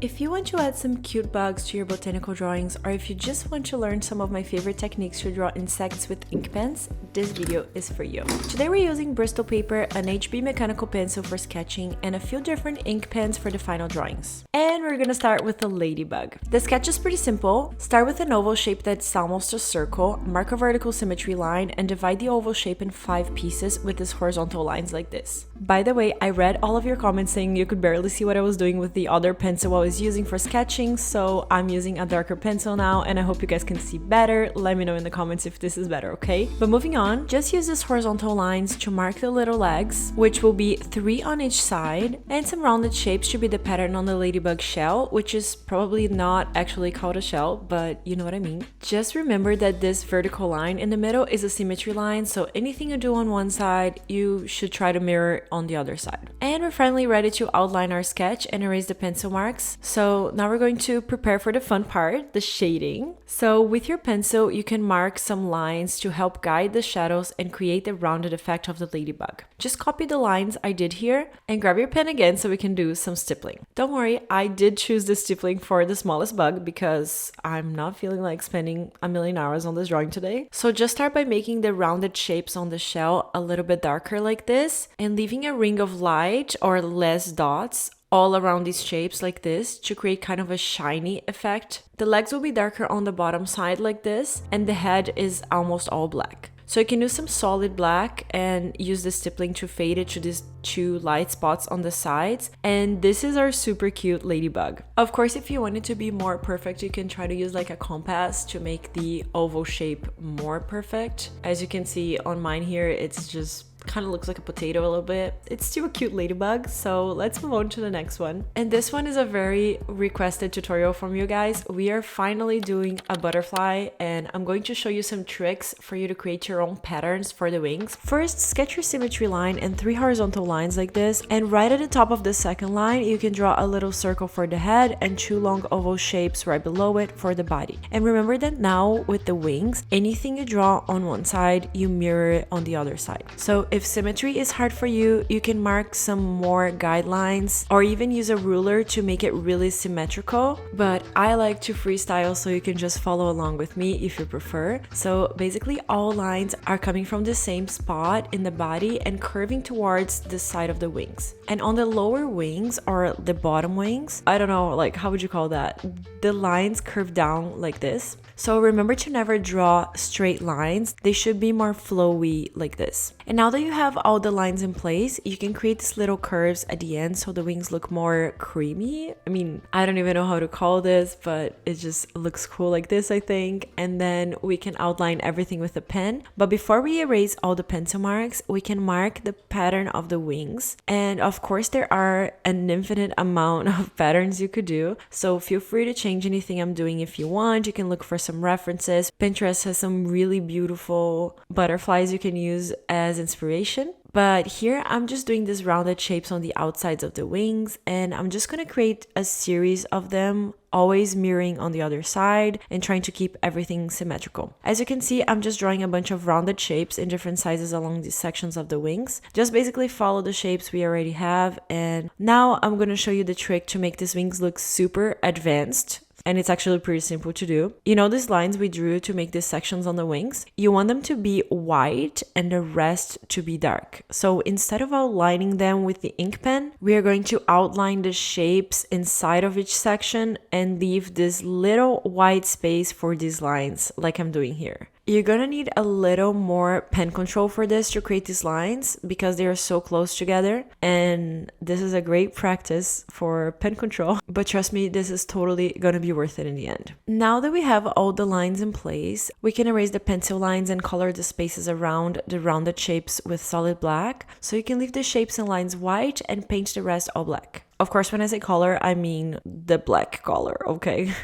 If you want to add some cute bugs to your botanical drawings, or if you just want to learn some of my favorite techniques to draw insects with ink pens, this video is for you. Today we're using Bristol paper, an HB mechanical pencil for sketching, and a few different ink pens for the final drawings. And we're gonna start with the ladybug. The sketch is pretty simple. Start with an oval shape that's almost a circle, mark a vertical symmetry line, and divide the oval shape in 5 pieces with these horizontal lines like this. By the way, I read all of your comments saying you could barely see what I was doing with the other pencil I was using for sketching, so I'm using a darker pencil now, and I hope you guys can see better. Let me know in the comments if this is better, okay? But moving on, just use these horizontal lines to mark the little legs, which will be 3 on each side, and some rounded shapes should be the pattern on the ladybug shell, which is probably not actually called a shell, but you know what I mean. Just remember that this vertical line in the middle is a symmetry line, so anything you do on one side, you should try to mirror on the other side. And we're finally ready to outline our sketch and erase the pencil marks. So now we're going to prepare for the fun part, the shading. So with your pencil, you can mark some lines to help guide the shadows and create the rounded effect of the ladybug. Just copy the lines I did here and grab your pen again so we can do some stippling. Don't worry, I did choose the stippling for the smallest bug because I'm not feeling like spending a million hours on this drawing today. So just start by making the rounded shapes on the shell a little bit darker like this and leaving a ring of light or less dots all around these shapes like this to create kind of a shiny effect. The legs will be darker on the bottom side like this, and the head is almost all black. So you can use some solid black and use the stippling to fade it to these 2 light spots on the sides. And this is our super cute ladybug. Of course, if you want it to be more perfect, you can try to use like a compass to make the oval shape more perfect. As you can see on mine here, it's just kind of looks like a potato a little bit. It's still a cute ladybug, so let's move on to the next one. And this one is a very requested tutorial from you guys. We are finally doing a butterfly, and I'm going to show you some tricks for you to create your own patterns for the wings. First, sketch your symmetry line and 3 horizontal lines like this, and right at the top of the second line, you can draw a little circle for the head and 2 long oval shapes right below it for the body. And remember that now with the wings, anything you draw on one side, you mirror it on the other side. So if symmetry is hard for you, you can mark some more guidelines or even use a ruler to make it really symmetrical. But I like to freestyle, so you can just follow along with me if you prefer. So basically all lines are coming from the same spot in the body and curving towards the side of the wings. And on the lower wings or the bottom wings, I don't know, like how would you call that? The lines curve down like this. So remember to never draw straight lines. They should be more flowy like this. And now that you have all the lines in place, you can create these little curves at the end so the wings look more creamy. I mean, I don't even know how to call this, but it just looks cool like this, I think. And then we can outline everything with a pen. But before we erase all the pencil marks, we can mark the pattern of the wings. And of course, there are an infinite amount of patterns you could do. So feel free to change anything I'm doing if you want. You can look for some references. Pinterest has some really beautiful butterflies you can use as inspiration. But here I'm just doing these rounded shapes on the outsides of the wings, and I'm just going to create a series of them, always mirroring on the other side and trying to keep everything symmetrical. As you can see, I'm just drawing a bunch of rounded shapes in different sizes along these sections of the wings. Just basically follow the shapes we already have, and now I'm going to show you the trick to make these wings look super advanced. And it's actually pretty simple to do. You know these lines we drew to make these sections on the wings? You want them to be white and the rest to be dark. So instead of outlining them with the ink pen, we are going to outline the shapes inside of each section and leave this little white space for these lines, like I'm doing here. You're gonna need a little more pen control for this to create these lines because they are so close together, and this is a great practice for pen control, but trust me, this is totally gonna be worth it in the end. Now that we have all the lines in place, we can erase the pencil lines and color the spaces around the rounded shapes with solid black, so you can leave the shapes and lines white and paint the rest all black. Of course, when I say color, I mean the black color, okay?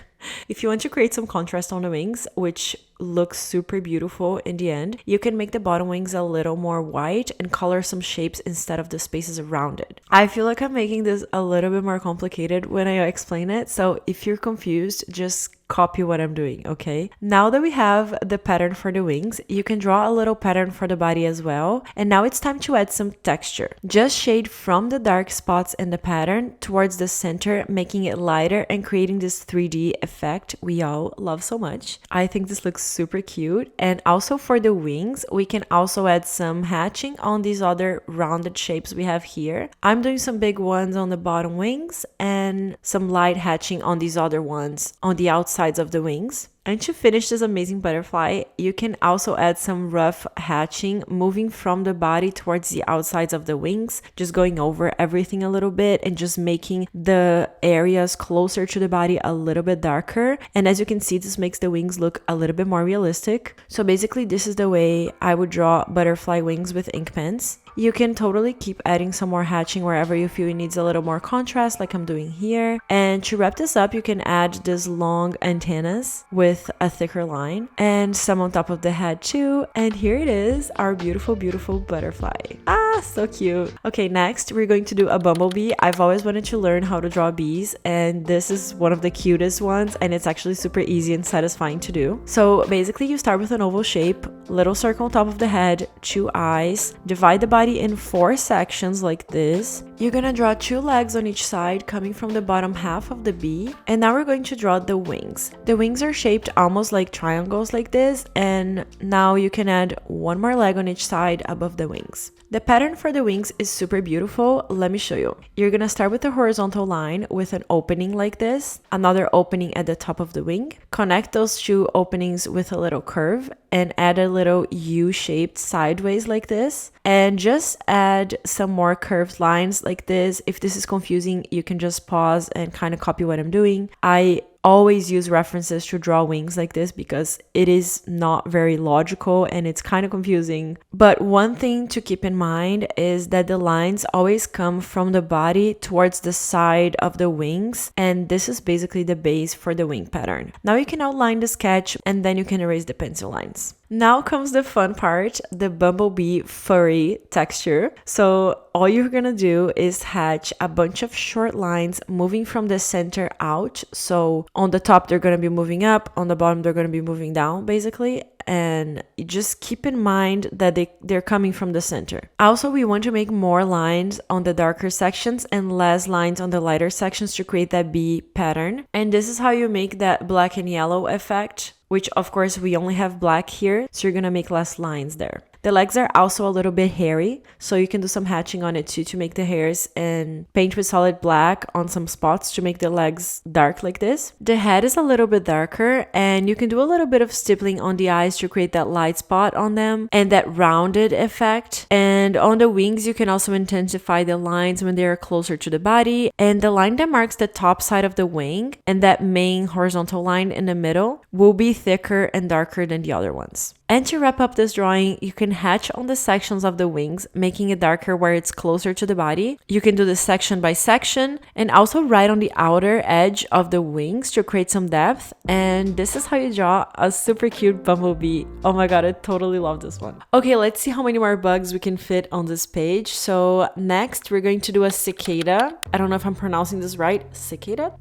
If you want to create some contrast on the wings, which looks super beautiful in the end, you can make the bottom wings a little more white and color some shapes instead of the spaces around it. I feel like I'm making this a little bit more complicated when I explain it, so if you're confused, just copy what I'm doing, okay? Now that we have the pattern for the wings, you can draw a little pattern for the body as well. And now it's time to add some texture. Just shade from the dark spots in the pattern towards the center, making it lighter and creating this 3D effect we all love so much. I think this looks super cute. And also for the wings, we can also add some hatching on these other rounded shapes we have here. I'm doing some big ones on the bottom wings and some light hatching on these other ones on the outsides of the wings. And to finish this amazing butterfly, you can also add some rough hatching, moving from the body towards the outsides of the wings, just going over everything a little bit and just making the areas closer to the body a little bit darker. And as you can see, this makes the wings look a little bit more realistic. So basically, this is the way I would draw butterfly wings with ink pens. You can totally keep adding some more hatching wherever you feel it needs a little more contrast, like I'm doing here. And to wrap this up, you can add these long antennas with a thicker line and some on top of the head too. And here it is, our beautiful, beautiful butterfly. Ah, so cute. Okay, next we're going to do a bumblebee. I've always wanted to learn how to draw bees, and this is one of the cutest ones, and it's actually super easy and satisfying to do. So basically, you start with an oval shape, little circle on top of the head, 2 eyes, divide the body in 4 sections like this. You're gonna draw 2 legs on each side coming from the bottom half of the bee, and now we're going to draw the wings. The wings are shaped almost like triangles like this, and now you can add 1 more leg on each side above the wings. The pattern for the wings is super beautiful. Let me show you. You're gonna start with a horizontal line with an opening like this, another opening at the top of the wing. Connect those 2 openings with a little curve and add a little U-shaped sideways like this. And just add some more curved lines like this. If this is confusing, you can just pause and kind of copy what I'm doing. I always use references to draw wings like this because it is not very logical and it's kind of confusing. But one thing to keep in mind is that the lines always come from the body towards the side of the wings, and this is basically the base for the wing pattern. Now you can outline the sketch and then you can erase the pencil lines. Now comes the fun part, the bumblebee furry texture. So all you're gonna do is hatch a bunch of short lines moving from the center out. So on the top, they're gonna be moving up, on the bottom, they're gonna be moving down basically. And just keep in mind that they're coming from the center. Also, we want to make more lines on the darker sections and less lines on the lighter sections to create that bee pattern. And this is how you make that black and yellow effect, which of course we only have black here, so you're gonna make less lines there. The legs are also a little bit hairy, so you can do some hatching on it too to make the hairs and paint with solid black on some spots to make the legs dark like this. The head is a little bit darker, and you can do a little bit of stippling on the eyes to create that light spot on them and that rounded effect. And on the wings, you can also intensify the lines when they are closer to the body. And the line that marks the top side of the wing and that main horizontal line in the middle will be thicker and darker than the other ones. And to wrap up this drawing, you can hatch on the sections of the wings, making it darker where it's closer to the body. You can do this section by section and also right on the outer edge of the wings to create some depth. And this is how you draw a super cute bumblebee. Oh my god, I totally love this one. Okay, let's see how many more bugs we can fit on this page. So next, we're going to do a cicada. I don't know if I'm pronouncing this right. Cicada?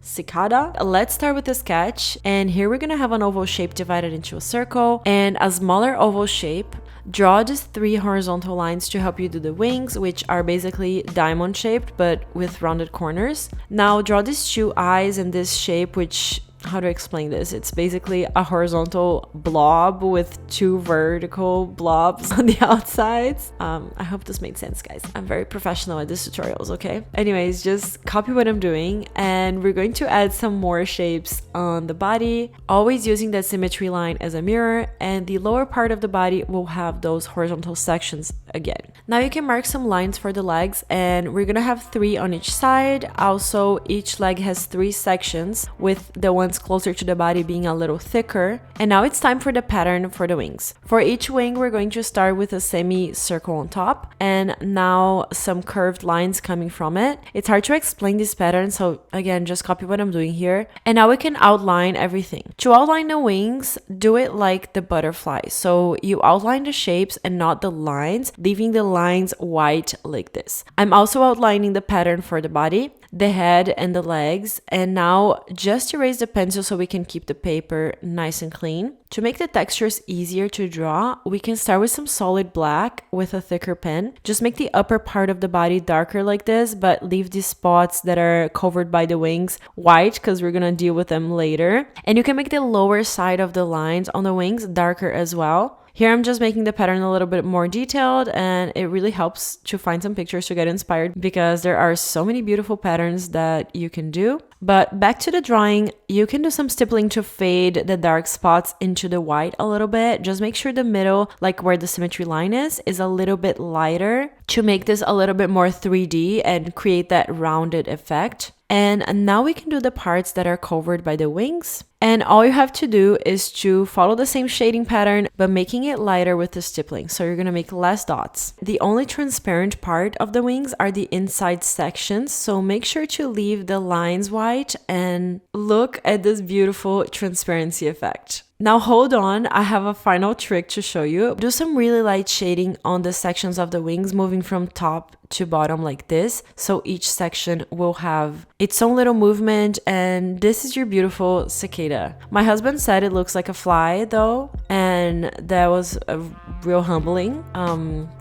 Let's start with the sketch. And here we're gonna have an oval shape divided into a circle and a smaller oval shape. Draw these 3 horizontal lines to help you do the wings, which are basically diamond shaped but with rounded corners. Now draw these 2 eyes in this shape, which, how to explain this? It's basically a horizontal blob with 2 vertical blobs on the outsides. I hope this made sense, guys. I'm very professional at these tutorials, okay? Anyways, just copy what I'm doing, and we're going to add some more shapes on the body, always using that symmetry line as a mirror, and the lower part of the body will have those horizontal sections again. Now you can mark some lines for the legs, and we're gonna have 3 on each side. Also, each leg has 3 sections, with the ones closer to the body being a little thicker. And now it's time for the pattern for the wings. For each wing, we're going to start with a semicircle on top, and now some curved lines coming from it. It's hard to explain this pattern, so again, just copy what I'm doing here. And now we can outline everything. To outline the wings, do it like the butterfly. So you outline the shapes and not the lines, leaving the lines white like this. I'm also outlining the pattern for the body, the head, and the legs. And now just erase the pencil so we can keep the paper nice and clean. To make the textures easier to draw, we can start with some solid black with a thicker pen. Just make the upper part of the body darker like this, but leave the spots that are covered by the wings white because we're gonna deal with them later. And you can make the lower side of the lines on the wings darker as well. Here I'm just making the pattern a little bit more detailed, and it really helps to find some pictures to get inspired because there are so many beautiful patterns that you can do. But back to the drawing, you can do some stippling to fade the dark spots into the white a little bit. Just make sure the middle, like where the symmetry line is a little bit lighter to make this a little bit more 3D and create that rounded effect. And now we can do the parts that are covered by the wings. And all you have to do is to follow the same shading pattern, but making it lighter with the stippling. So you're gonna make less dots. The only transparent part of the wings are the inside sections. So make sure to leave the lines white and look at this beautiful transparency effect. Now hold on, I have a final trick to show you. Do some really light shading on the sections of the wings, moving from top to bottom like this. So each section will have its own little movement, and this is your beautiful cicada. My husband said it looks like a fly though, and that was a real humbling.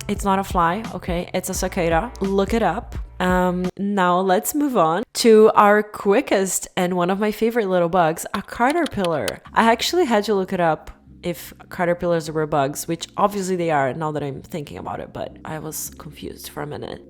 It's not a fly, okay? It's a cicada. Look it up. Now let's move on to our quickest and one of my favorite little bugs, a caterpillar. I actually had to look it up if caterpillars were bugs, which obviously they are now that I'm thinking about it, but I was confused for a minute.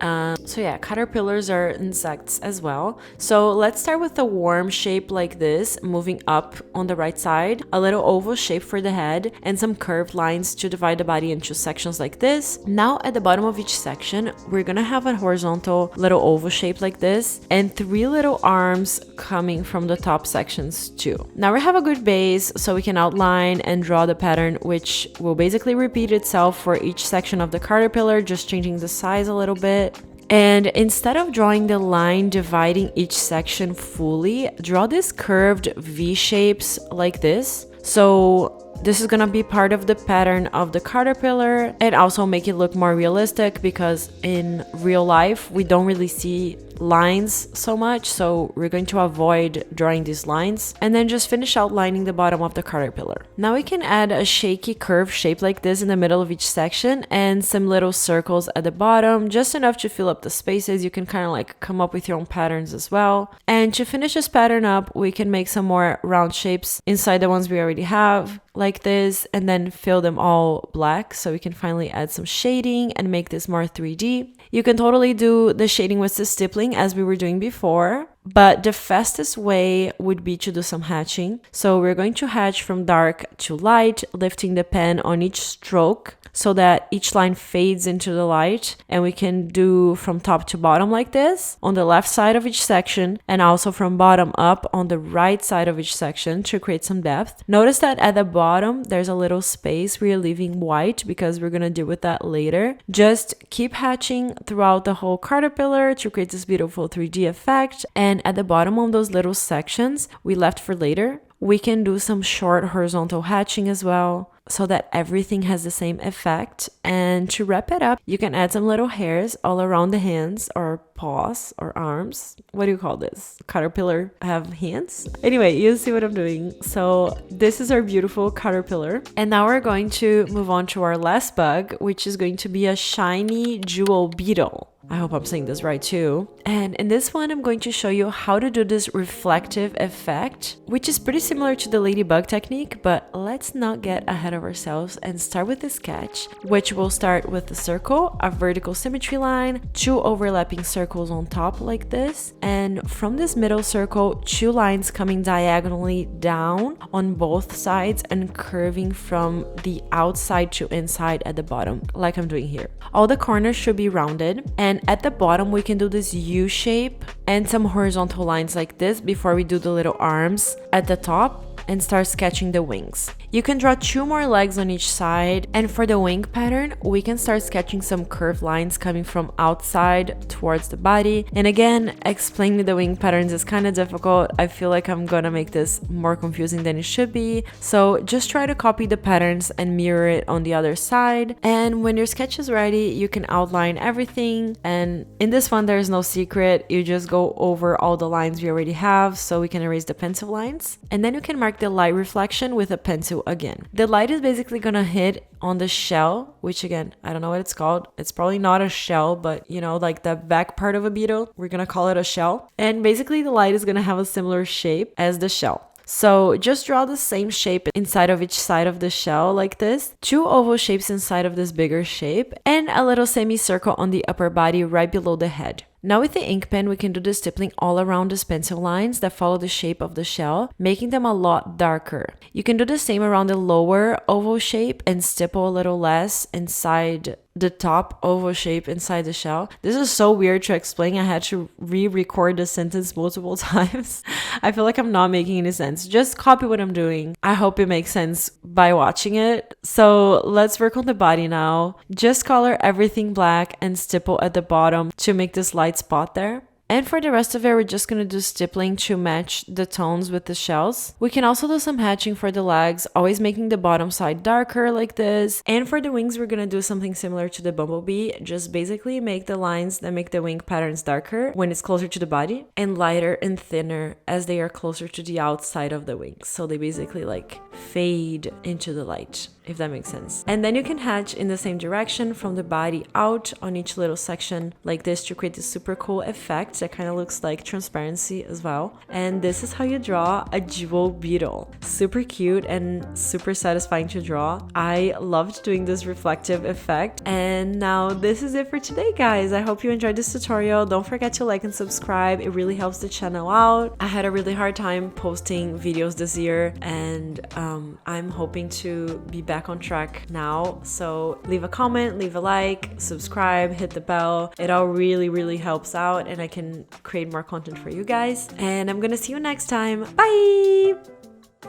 So yeah, caterpillars are insects as well. So let's start with a worm shape like this, moving up on the right side, a little oval shape for the head, and some curved lines to divide the body into sections like this. Now at the bottom of each section, we're gonna have a horizontal little oval shape like this, and 3 little arms coming from the top sections too. Now we have a good base, so we can outline and draw the pattern, which will basically repeat itself for each section of the caterpillar, just changing the size a little bit. And instead of drawing the line dividing each section fully, draw these curved V shapes like this. So this is gonna be part of the pattern of the caterpillar and also make it look more realistic, because in real life we don't really see lines so much, so we're going to avoid drawing these lines, and then just finish outlining the bottom of the caterpillar. Now we can add a shaky curve shape like this in the middle of each section and some little circles at the bottom, just enough to fill up the spaces. You can kind of like come up with your own patterns as well. And to finish this pattern up, we can make some more round shapes inside the ones we already have like this, and then fill them all black so we can finally add some shading and make this more 3D. You can totally do the shading with the stippling as we were doing before, but the fastest way would be to do some hatching. So we're going to hatch from dark to light, lifting the pen on each stroke so that each line fades into the light, and we can do from top to bottom like this on the left side of each section, and also from bottom up on the right side of each section to create some depth. Notice that at the bottom there's a little space we're leaving white because we're gonna deal with that later. Just keep hatching throughout the whole caterpillar to create this beautiful 3D effect, and at the bottom of those little sections we left for later, we can do some short horizontal hatching as well, so that everything has the same effect. And to wrap it up, you can add some little hairs all around the hands or paws or arms. What do you call this? Caterpillar have hands? Anyway, you see what I'm doing. So this is our beautiful caterpillar. And now we're going to move on to our last bug, which is going to be a shiny jewel beetle. I hope I'm saying this right too. And in this one, I'm going to show you how to do this reflective effect, which is pretty similar to the Ladybug technique, but let's not get ahead of ourselves and start with the sketch, which will start with a circle, a vertical symmetry line, 2 overlapping circles on top like this, and from this middle circle, 2 lines coming diagonally down on both sides and curving from the outside to inside at the bottom, like I'm doing here. All the corners should be rounded, and at the bottom we can do this U shape and some horizontal lines like this before we do the little arms at the top. and start sketching the wings. You can draw 2 more legs on each side, and for the wing pattern, we can start sketching some curved lines coming from outside towards the body. And again, explaining the wing patterns is kind of difficult. I feel like I'm gonna make this more confusing than it should be. So just try to copy the patterns and mirror it on the other side. And when your sketch is ready, you can outline everything. And in this one, there's no secret. You just go over all the lines we already have, so we can erase the pencil lines. And then you can mark the light reflection with a pencil again. The light is basically gonna hit on the shell, which again, I don't know what it's called. It's probably not a shell, but you know, like the back part of a beetle, we're gonna call it a shell. And basically the light is gonna have a similar shape as the shell. So just draw the same shape inside of each side of the shell like this, 2 oval shapes inside of this bigger shape, and a little semicircle on the upper body right below the head. Now with the ink pen, we can do the stippling all around the pencil lines that follow the shape of the shell, making them a lot darker. You can do the same around the lower oval shape and stipple a little less inside the top oval shape inside the shell. This is so weird to explain. I had to re-record the sentence multiple times. I feel like I'm not making any sense. Just copy what I'm doing. I hope it makes sense by watching it. So let's work on the body now. Just color everything black and stipple at the bottom to make this light spot there. And for the rest of it, we're just gonna do stippling to match the tones with the shells. We can also do some hatching for the legs, always making the bottom side darker like this. And for the wings, we're gonna do something similar to the Bumblebee. Just basically make the lines that make the wing patterns darker when it's closer to the body and lighter and thinner as they are closer to the outside of the wings. So they basically like fade into the light, if that makes sense. And then you can hatch in the same direction from the body out on each little section like this to create this super cool effect that kind of looks like transparency as well. And this is how you draw a jewel beetle. Super cute and super satisfying to draw. I loved doing this reflective effect. And now this is it for today, guys. I hope you enjoyed this tutorial. Don't forget to like and subscribe. It really helps the channel out. I had a really hard time posting videos this year, and I'm hoping to be back on track now. So leave a comment, leave a like, subscribe, hit the bell. It all really helps out, and I can create more content for you guys. And I'm gonna see you next time. Bye!